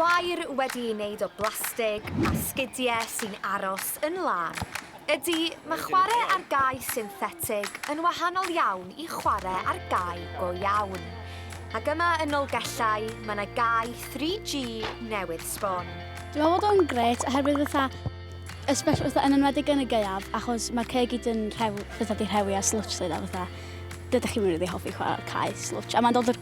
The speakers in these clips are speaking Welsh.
gwair wedi ei wneud o blastig a sgidiau sy'n aros yn lan. Ydy, mae chwarae ar gau synthetig yn wahanol iawn I chwarae ar gau go iawn. Ac yma yn Dolgellau, mae yna gau 3G newydd sbon. Dwi'n meddwl bod o'n gret oherwydd especially yn enwedig yn y gaeaf, achos mae'r cae gyd yn rhewi a slwtch sydd a dydych chi'n rili hoffi chwarae ar cae slwtch. A mae'n dod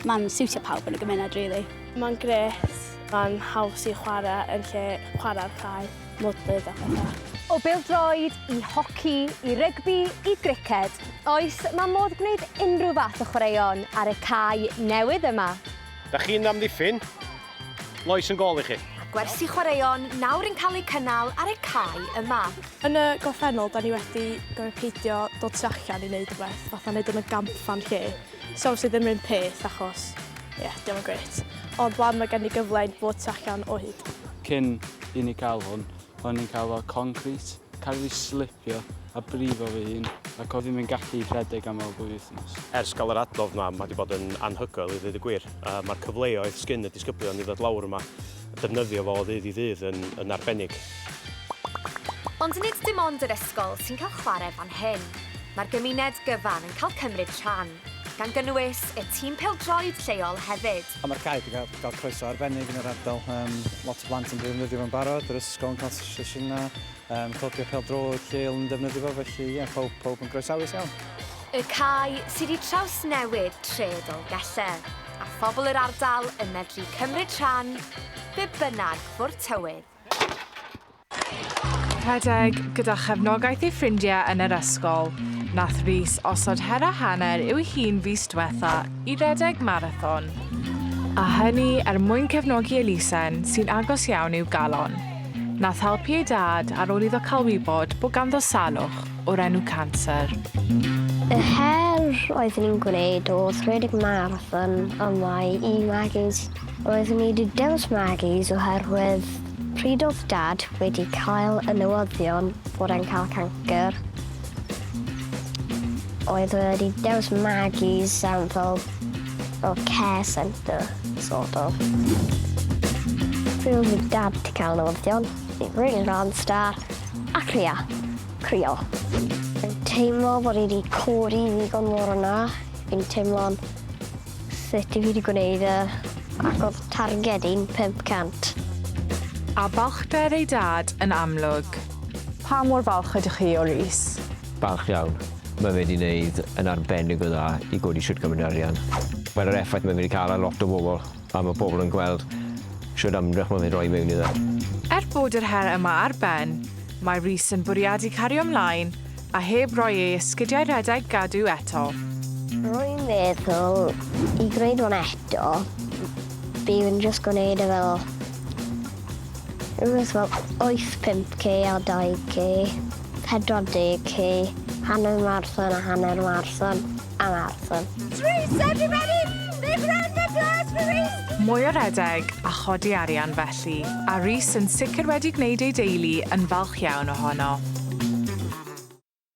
mae'n siwtio pawb yn y gymuned, rili. Mae'n gret, mae'n haws I chwarae yn lle chwarae ar cae, mwdydd a pethau. O bêl-droed, I hoci, I rygbi, I griced, oes mae modd gwneud unrhyw fath o chwaraeon ar y cae newydd yma. Da chi'n amddiffyn, loes yn gol I chi. Gwersi chwaraeon nawr yn cael eu cynnal ar y cae yma. Yn y gorffennol, da ni wedi gorfod peidio dod tu allan I wneud rhywbeth, fatha wneud yn y gampfan lle. So sydd ddim yn peth achos, diolch yn gret. Ond wan mae gen I gyfle I fod tu allan o hyd. Cyn I ni cael hwn, o'n i'n cael o concrete, cael ei slipio a brifo fy hun, ac oedd ddim yn gallu rhedeg am ôl 2 wythnos. Ers gael yr adnodd yma, mae wedi bod yn anhygoel I ddweud y gwir. Mae'r cyfleoedd sgyn y disgyblion I ddod lawr yma, defnyddio fo o ddydd I ddydd yn arbennig. Ond nid dim ond yr ysgol sy'n cael chwarae fan hyn. Mae'r gymuned gyfan yn cael cymryd rhan, gan gynnwys y tîm pêl-droed lleol hefyd. Mae'r cae wedi cael croeso arbennig yn yr ardal. Lot o blant yn defnyddio fo'n barod, yr ysgol yn cael sesiynau, clwbio pêl-droed lleol yn defnyddio fo, felly pob yn groesawus iawn. Y cae sydd I trawsnewid tre Dolgellau, a phobl yr ardal yn medru cymryd rhan be bynnag fwr tywydd. Rhedeg gyda chefnogaeth ei ffrindiau yn yr ysgol, nath Rhys osod her a hanner i'w hun fis diwetha I redeg marathon. A hynny mwyn cefnogi elusen sy'n agos iawn i'w galon. Nath helpu ei dad ar ôl iddo cael wybod bod ganddo salwch o'r enw canser. Y her oeddwn ni'n gwneud oedd rhedeg marathon yma I magis. Oeddwn ni wedi dewis magis oherwydd pryd oedd dad wedi cael y newyddion bod e'n cael cancer. Oedd wedi dewis magis am fel care centre, sort of. Pryd oedd dad wedi cael newyddion, ni'n rili rhan star, a crio. Fi'n teimlo bod I wedi codi ddigon mor yna. Fi'n teimlo'n sut I fi wedi gwneud ac oedd targed i'n 500. A balchder ei dad yn amlwg. Pa mor falch ydych chi o Rhys? Balch iawn. Mae fe wedi gwneud yn arbennig o dda I godi siwt gymryd arian. Mae'r effaith mae fe wedi cael ar lot o bobl, a mae bobl yn gweld siwt ymdrech mae fe roi mewn iddo. Bod yr her yma ar ben, mae Rhys yn bwriadu cario ymlaen a heb roi ei esgidiau rhedeg gadw eto. Rwy'n meddwl I gwneud hwn eto, bydd yn just gwneud fel rhywbeth fel 8-5K a 2K, 40K, hanner marathon a hanner marathon a marathon. Rhys, everybody! Big round of applause for Rhys! Mwy o redeg a chodi arian felly, a Rhys yn sicr wedi gwneud ei deulu yn falch iawn ohono.